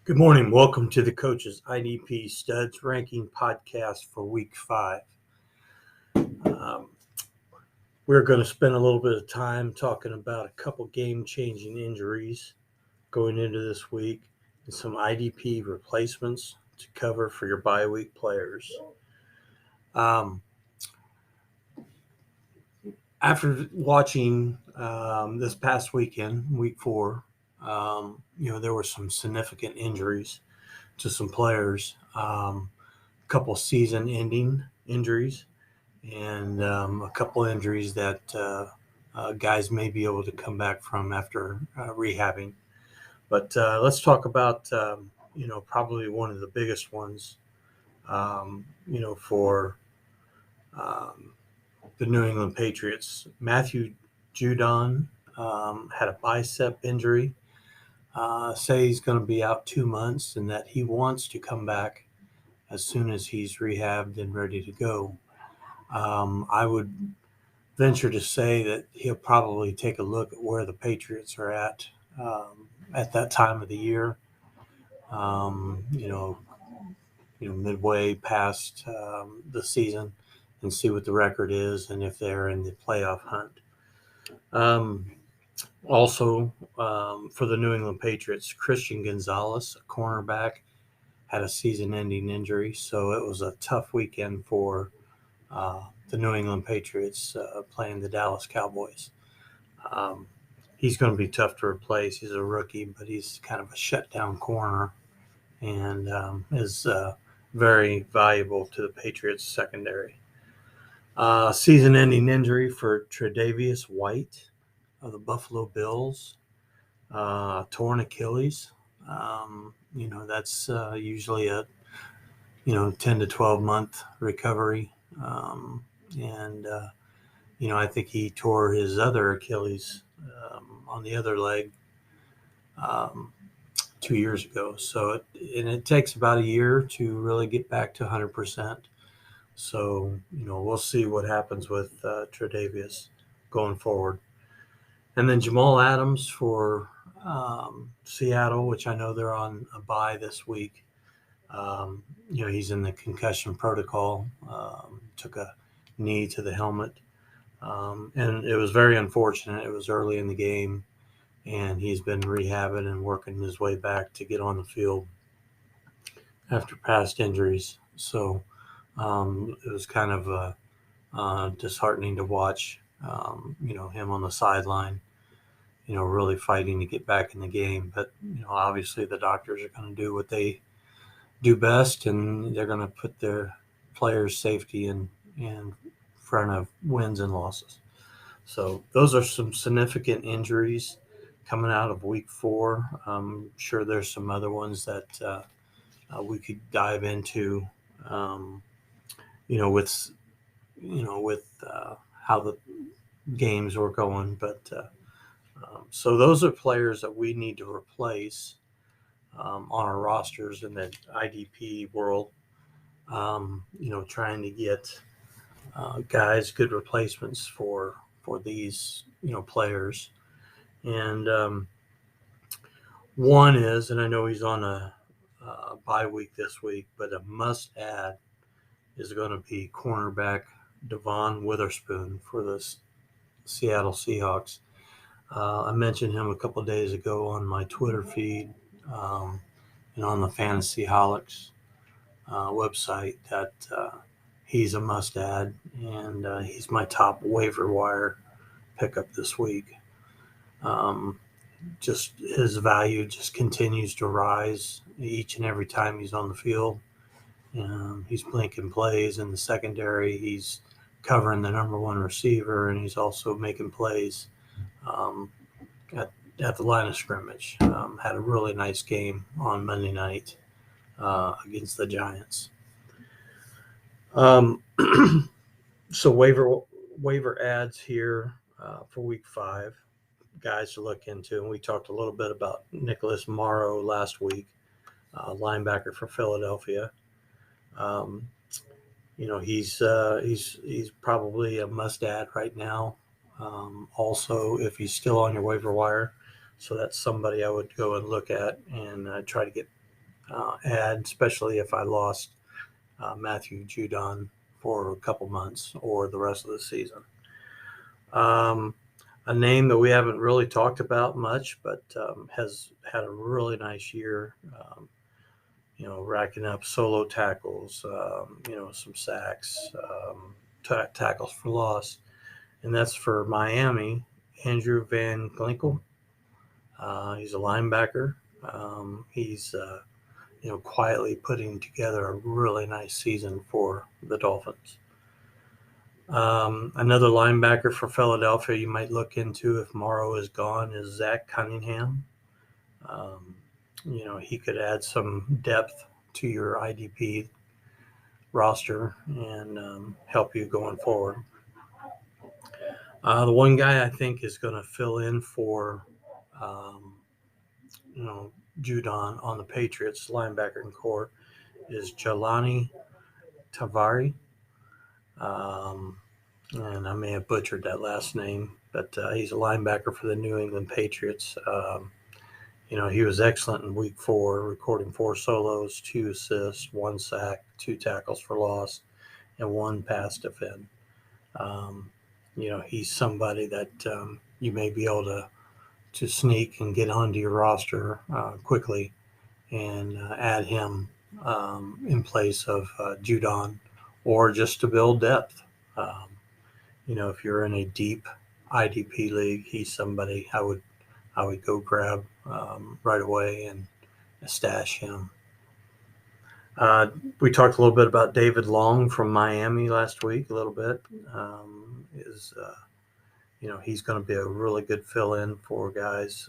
Good morning. Welcome to the Coach's IDP Studz Ranking Podcast for Week 5. We're going to spend a little bit of time talking about a couple game-changing injuries going into this week and some IDP replacements to cover for your bye week players. After watching this past weekend, Week 4, there were some significant injuries to some players. A couple season-ending injuries, and a couple injuries that guys may be able to come back from after rehabbing. But let's talk about, probably one of the biggest ones, for the New England Patriots. Matthew Judon had a bicep injury. Say he's going to be out 2 months and that he wants to come back as soon as he's rehabbed and ready to go. I would venture to say that he'll probably take a look at where the Patriots are at that time of the year. Midway past the season, and see what the record is and if they're in the playoff hunt. Also, for the New England Patriots, Christian Gonzalez, a cornerback, had a season-ending injury, so it was a tough weekend for the New England Patriots playing the Dallas Cowboys. He's going to be tough to replace. He's a rookie, but he's kind of a shutdown corner and is very valuable to the Patriots secondary. Season-ending injury for Tre'Davious White of the Buffalo Bills, torn Achilles. That's usually a 10 to 12 month recovery. I think he tore his other Achilles on the other leg 2 years ago. So it takes about a year to really get back to 100%. So, we'll see what happens with Tre'Davious going forward. And then Jamal Adams for Seattle, which I know they're on a bye this week. He's in the concussion protocol, took a knee to the helmet. And it was very unfortunate. It was early in the game, and he's been rehabbing and working his way back to get on the field after past injuries. So it was kind of disheartening to watch, him on the sideline, really fighting to get back in the game. But, obviously the doctors are going to do what they do best, and they're going to put their players' safety in front of wins and losses. So those are some significant injuries coming out of Week 4. I'm sure there's some other ones that we could dive into, with how the games were going. But so those are players that we need to replace on our rosters in the IDP world. Trying to get guys, good replacements for these, players. And one is, and I know he's on a bye week this week, but a must-add is going to be cornerback Devon Witherspoon for the Seattle Seahawks. I mentioned him a couple of days ago on my Twitter feed and on the Fantasyholics website that he's a must-add, and he's my top waiver wire pickup this week. Just his value just continues to rise each and every time he's on the field. He's blinking plays in the secondary. He's covering the number one receiver, and he's also making plays at the line of scrimmage. Had a really nice game on Monday night against the Giants. So waiver ads here for Week 5, guys to look into. And we talked a little bit about Nicholas Morrow last week, linebacker for Philadelphia. He's probably a must-add right now. Also, if he's still on your waiver wire, so that's somebody I would go and look at and try to get add, especially if I lost Matthew Judon for a couple months or the rest of the season. A name that we haven't really talked about much, but has had a really nice year. Racking up solo tackles, some sacks, tackles for loss, and that's for Miami. Andrew Van Ginkel. He's a linebacker. He's quietly putting together a really nice season for the Dolphins. Another linebacker for Philadelphia you might look into if Morrow is gone is Zach Cunningham. He could add some depth to your IDP roster and help you going forward. The one guy I think is going to fill in for, Judon on the Patriots linebacker and core is Jelani Tavari. And I may have butchered that last name, but he's a linebacker for the New England Patriots. He was excellent in week 4, recording 4 solos, 2 assists, 1 sack, 2 tackles for loss, and 1 pass defend. He's somebody that you may be able to sneak and get onto your roster quickly and add him in place of Judon, or just to build depth. If you're in a deep IDP league, he's somebody I would go grab right away and stash him. We talked a little bit about David Long from Miami last week, a little bit. He's going to be a really good fill-in for guys,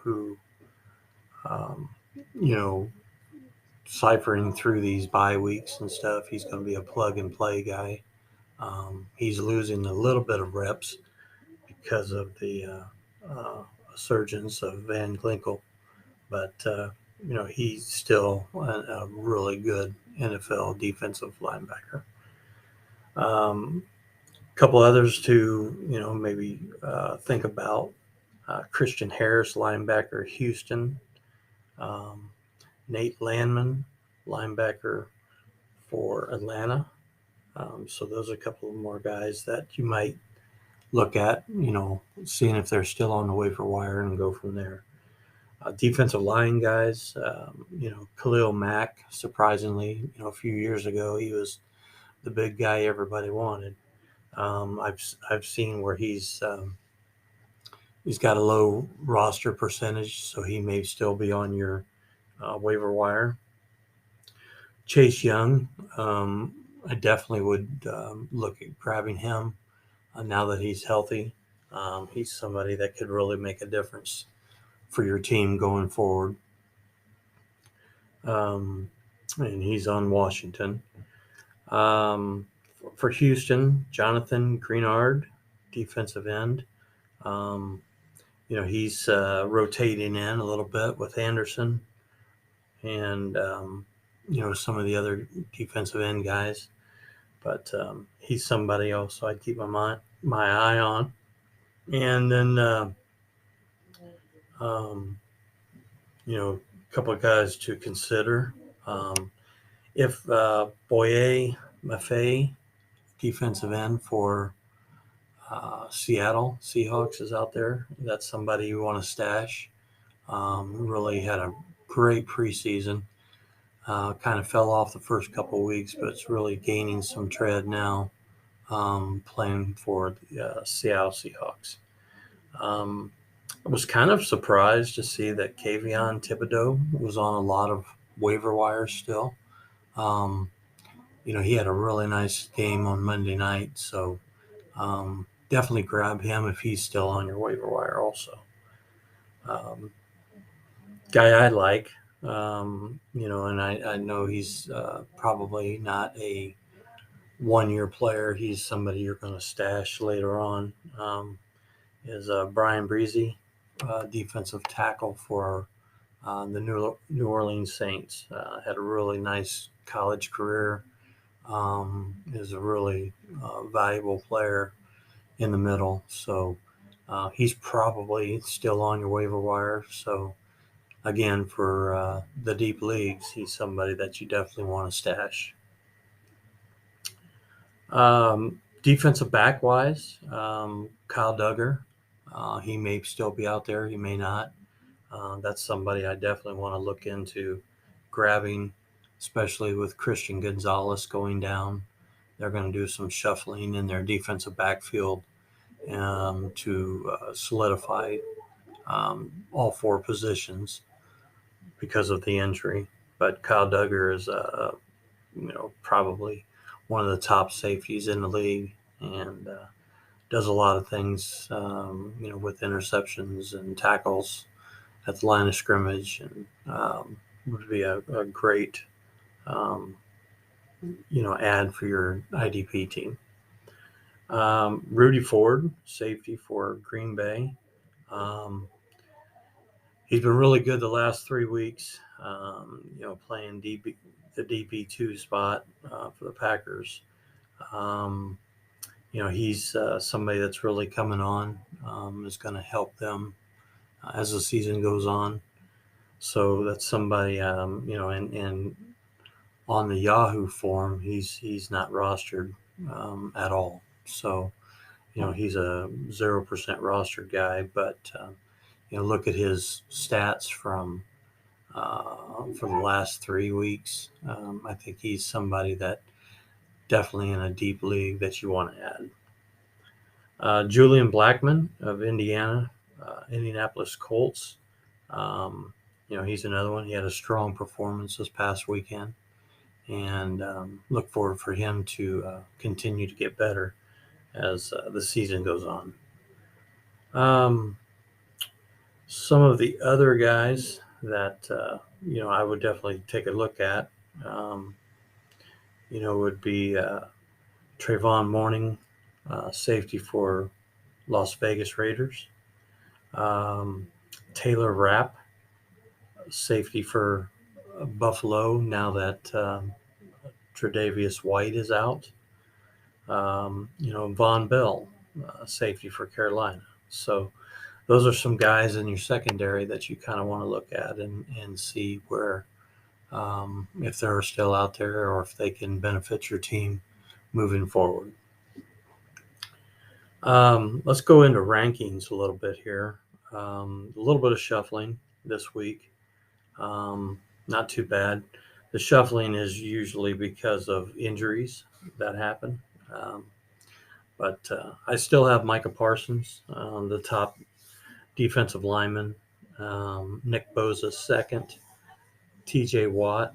who, ciphering through these bye weeks and stuff. He's going to be a plug-and-play guy. He's losing a little bit of reps because of the resurgence of Van Ginkel, but he's still a really good NFL defensive linebacker. Couple others to maybe think about: Christian Harris, linebacker, Houston; Nate Landman, linebacker for Atlanta. So those are a couple of more guys that you might look at, seeing if they're still on the waiver wire and go from there. Defensive line guys, Khalil Mack, surprisingly, a few years ago, he was the big guy everybody wanted. I've seen where he's got a low roster percentage, so he may still be on your waiver wire. Chase Young, I definitely would look at grabbing him now that he's healthy. He's somebody that could really make a difference for your team going forward. And he's on Washington. For Houston, Jonathan Greenard, defensive end. He's rotating in a little bit with Anderson and, some of the other defensive end guys. But he's somebody else I'd keep my eye on. And then, a couple of guys to consider. If Boye Maffei, defensive end for Seattle Seahawks, is out there, that's somebody you want to stash. Really had a great preseason. Kind of fell off the first couple of weeks, but it's really gaining some tread now, playing for the Seattle Seahawks. I was kind of surprised to see that Kayvon Thibodeau was on a lot of waiver wires still. He had a really nice game on Monday night, so definitely grab him if he's still on your waiver wire also. Guy I like, and I know he's probably not a one-year player. He's somebody you're going to stash later on, is Brian Breezy, defensive tackle for the New Orleans Saints. Had a really nice college career. Is a really valuable player in the middle. So he's probably still on your waiver wire. So again, for the deep leagues, he's somebody that you definitely want to stash. Defensive back wise, Kyle Duggar, he may still be out there, he may not. That's somebody I definitely want to look into grabbing, especially with Christian Gonzalez going down. They're going to do some shuffling in their defensive backfield to solidify all four positions because of the injury. But Kyle Duggar is, probably one of the top safeties in the league, and does a lot of things, with interceptions and tackles at the line of scrimmage, and would be a great, um, add for your IDP team. Rudy Ford, safety for Green Bay. Um, he's been really good the last 3 weeks. Playing the DB2 spot for the Packers. Um, he's somebody that's really coming on. Is going to help them as the season goes on. So that's somebody, and on the Yahoo form, he's not rostered at all. So, he's a 0% rostered guy, but look at his stats from the last 3 weeks. I think he's somebody that definitely in a deep league that you want to add. Julian Blackmon of Indianapolis Colts. He's another one. He had a strong performance this past weekend, and look forward for him to continue to get better as the season goes on. Some of the other guys that I would definitely take a look at, would be Trayvon Mourning, safety for Las Vegas Raiders. Taylor Rapp, safety for Buffalo, now that Tre'Davious White is out. Von Bell, safety for Carolina. So those are some guys in your secondary that you kind of want to look at and see where, if they're still out there or if they can benefit your team moving forward. Let's go into rankings a little bit here. A little bit of shuffling this week. Not too bad. The shuffling is usually because of injuries that happen. But I still have Micah Parsons, the top defensive lineman. Nick Bosa second. TJ Watt,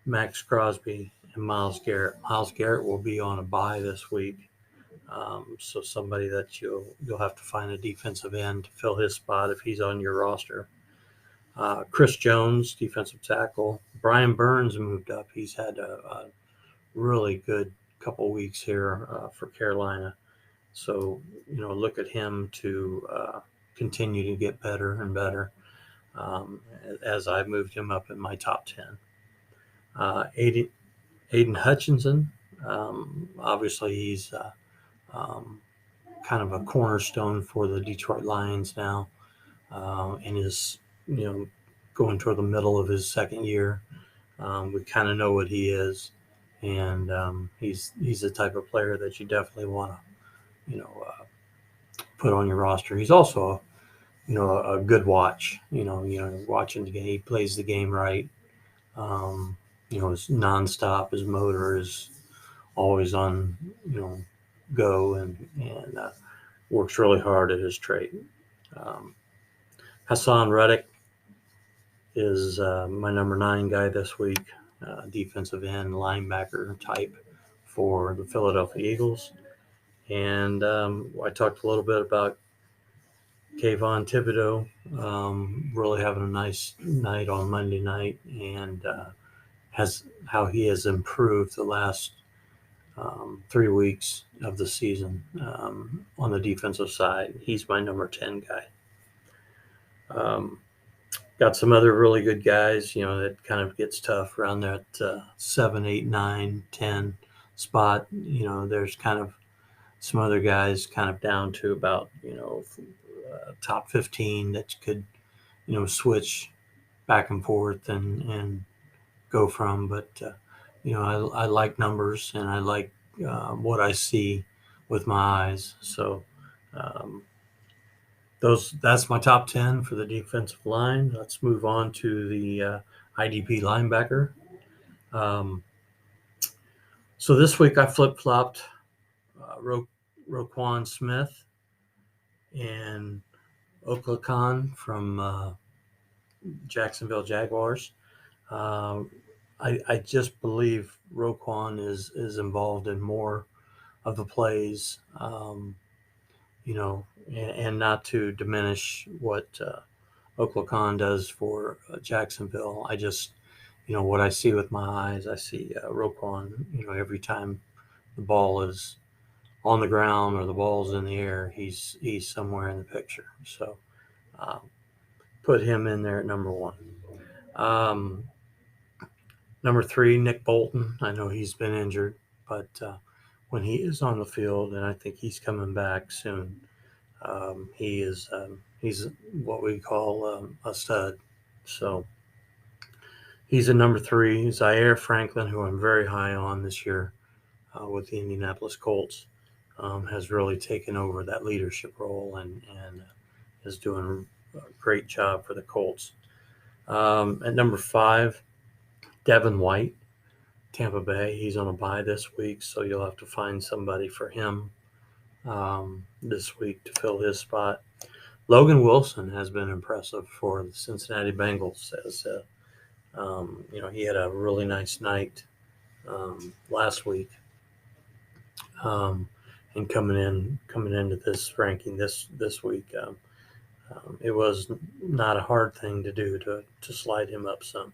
Max Crosby, and Myles Garrett. Myles Garrett will be on a bye this week. So somebody that you'll have to find a defensive end to fill his spot if he's on your roster. Chris Jones, defensive tackle. Brian Burns moved up. He's had a really good couple weeks here for Carolina. So, look at him to continue to get better and better as I've moved him up in my top 10. Aiden Hutchinson, obviously he's kind of a cornerstone for the Detroit Lions now, and is going toward the middle of his second year. We kind of know what he is, and he's the type of player that you definitely want to put on your roster. He's also a good watch. Watching the game, he plays the game right. It's nonstop. His motor is always on go, and works really hard at his trade. Hassan Reddick is my number 9 guy this week, defensive end linebacker type for the Philadelphia Eagles. And I talked a little bit about Kayvon Thibodeau really having a nice night on Monday night, and how he has improved the last 3 weeks of the season on the defensive side. He's my number 10 guy. Got some other really good guys, that kind of gets tough around that 7, 8, 9, 10 spot. There's kind of some other guys kind of down to about, top 15 that could, switch back and forth and go from. But I like numbers, and I like what I see with my eyes. So um, that's my top 10 for the defensive line. Let's move on to the IDP linebacker. So this week I flip-flopped Roquan Smith and Oklahoma from Jacksonville Jaguars. I just believe Roquan is involved in more of the plays, and not to diminish what Oklahoma does for Jacksonville. I just, what I see with my eyes, I see Roquan, every time the ball is on the ground or the ball's in the air, he's somewhere in the picture. So put him in there at number one. Number three, Nick Bolton. I know he's been injured, but when he is on the field, and I think he's coming back soon, he's what we call a stud. So he's a number three. Zaire Franklin, who I'm very high on this year with the Indianapolis Colts, has really taken over that leadership role and is doing a great job for the Colts. At number five, Devin White, Tampa Bay. He's on a bye this week, so you'll have to find somebody for him this week to fill his spot. Logan Wilson has been impressive for the Cincinnati Bengals. As he had a really nice night last week, and coming into this ranking this week, it was not a hard thing to do to slide him up some.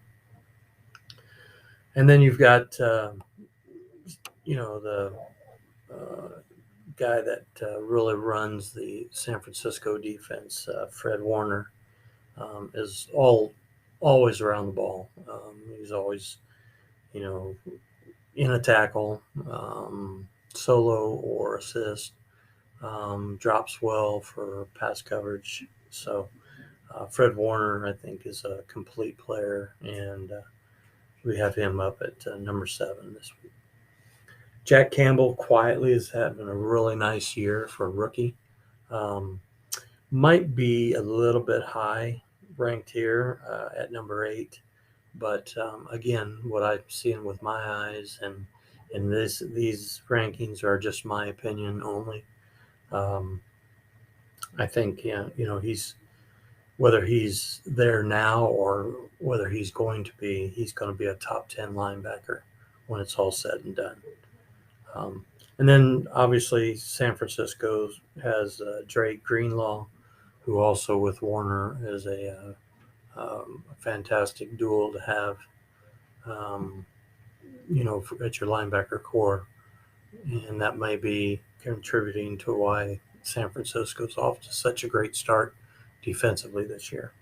And then you've got the guy that really runs the San Francisco defense, Fred Warner, is always around the ball. He's always, in a tackle, solo or assist, drops well for pass coverage. So Fred Warner, I think, is a complete player, and we have him up at number 7 this week. Jack Campbell quietly is having a really nice year for a rookie. Might be a little bit high ranked here at number 8, but again, what I'm seeing with my eyes and these rankings are just my opinion only. I think he's, whether he's there now or whether he's going to be a top 10 linebacker when it's all said and done. And then obviously San Francisco has Drake Greenlaw, who also with Warner is a fantastic duel to have, at your linebacker core. And that may be contributing to why San Francisco's off to such a great start defensively this year.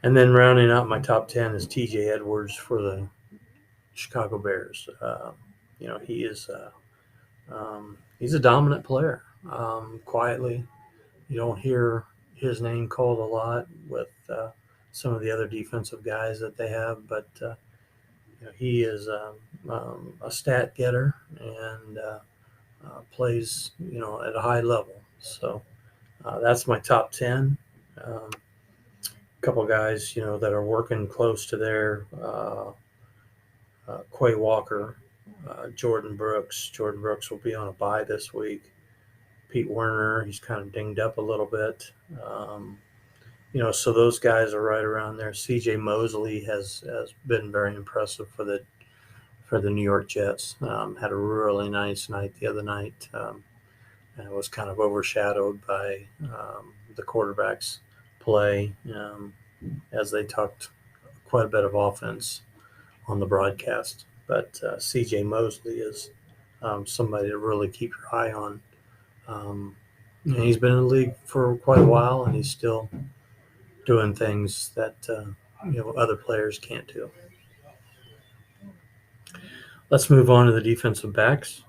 And then rounding out my top 10 is TJ Edwards for the Chicago Bears. He is he's a dominant player. Quietly, you don't hear his name called a lot with some of the other defensive guys that they have, but he is a stat getter and plays at a high level. So that's my top 10. A couple guys that are working close to there. Quay Walker, Jordan Brooks. Jordan Brooks will be on a bye this week. Pete Werner, he's kind of dinged up a little bit. So those guys are right around there. C.J. Mosley has been very impressive for the New York Jets. Had a really nice night the other night. And it was kind of overshadowed by the quarterback's play, as they talked quite a bit of offense on the broadcast. But C.J. Mosley is somebody to really keep your eye on. And he's been in the league for quite a while, and he's still doing things that other players can't do. Let's move on to the defensive backs.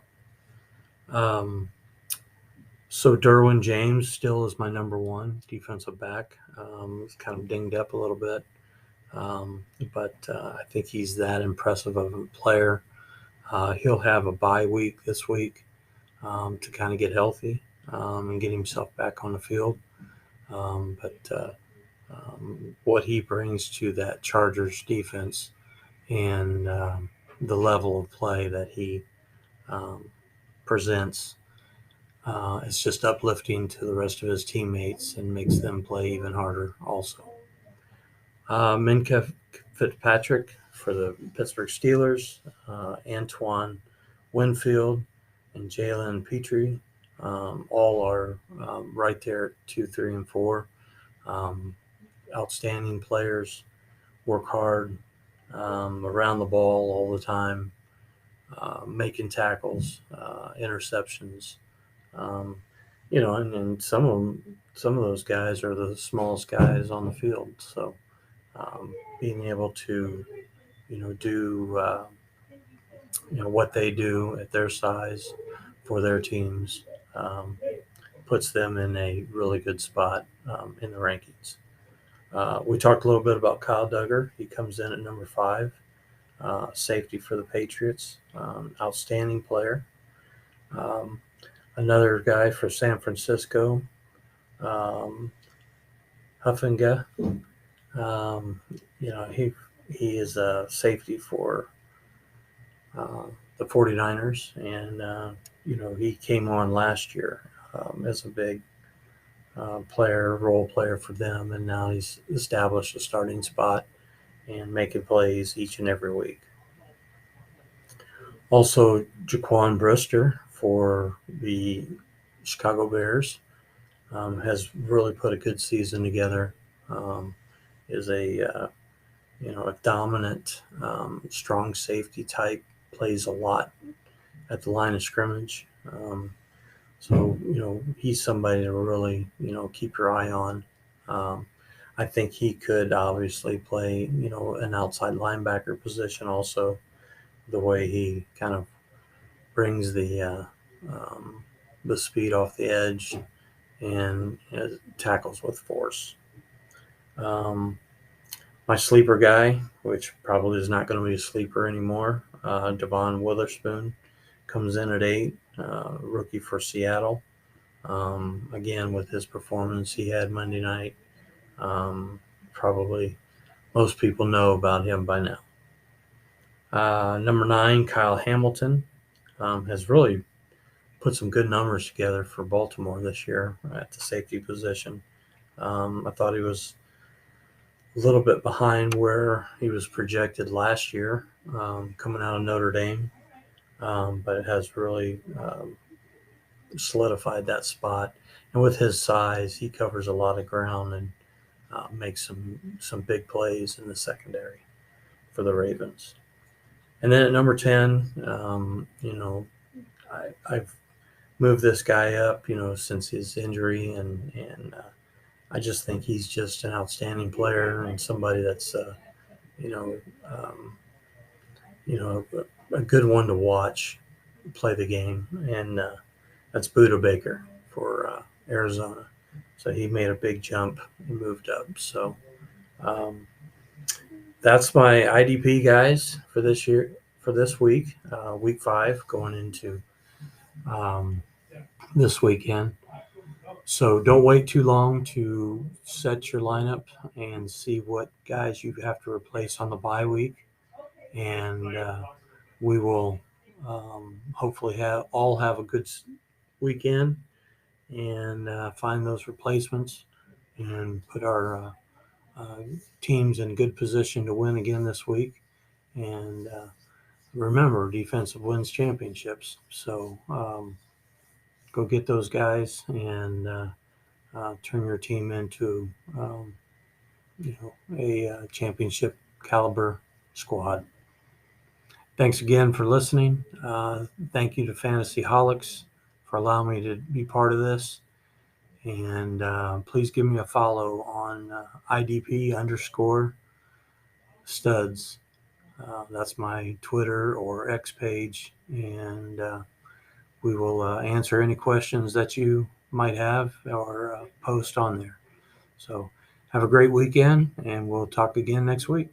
So Derwin James still is my number 1 defensive back. He's kind of dinged up a little bit. But I think he's that impressive of a player. He'll have a bye week this week to kind of get healthy and get himself back on the field. But what he brings to that Chargers defense and the level of play that he um, presents is just uplifting to the rest of his teammates and makes them play even harder also. Minka Fitzpatrick for the Pittsburgh Steelers, Antoine Winfield, and Jalen Petrie all are right there at 2, 3, and 4. Outstanding players, work hard, around the ball all the time, making tackles, interceptions. Um, and some of those guys are the smallest guys on the field. So being able to, do what they do at their size for their teams um, puts them in a really good spot in the rankings. We talked a little bit about Kyle Duggar. He comes in at number 5, safety for the Patriots, outstanding player. Um, Another guy for San Francisco, um, Huffinga. Um, he is a safety for uh, the 49ers, and he came on last year as a big role player for them, and now he's established a starting spot and making plays each and every week. Also, Jaquan Brister for the Chicago Bears has really put a good season together. Is a dominant, strong safety type. Plays a lot at the line of scrimmage. So he's somebody to really keep your eye on. Um, I think he could obviously play an outside linebacker position also. The way he kind of brings the speed off the edge and tackles with force. Um, my sleeper guy, which probably is not going to be a sleeper anymore, Devon Witherspoon, comes in at 8, rookie for Seattle. Again, with his performance he had Monday night, probably most people know about him by now. Number 9, Kyle Hamilton, has really put some good numbers together for Baltimore this year at the safety position. I thought he was a little bit behind where he was projected last year, coming out of Notre Dame, but it has really solidified that spot. And with his size, he covers a lot of ground and makes some big plays in the secondary for the Ravens. And then at number 10, I've moved this guy up, since his injury, and I just think he's just an outstanding player and somebody that's, um, a good one to watch play the game, and that's Buda Baker for Arizona. So he made a big jump and moved up. So um, that's my IDP guys for this year, for this week, week 5, going into um, this weekend. So don't wait too long to set your lineup and see what guys you have to replace on the bye week. And we will hopefully have a good weekend and find those replacements and put our teams in good position to win again this week. And remember, defensive wins championships. So go get those guys and turn your team into a championship caliber squad. Thanks again for listening. Thank you to Fantasy Holics for allowing me to be part of this. And please give me a follow on IDP _Studz. That's my Twitter or X page. And we will answer any questions that you might have or post on there. So Have a great weekend, and we'll talk again next week.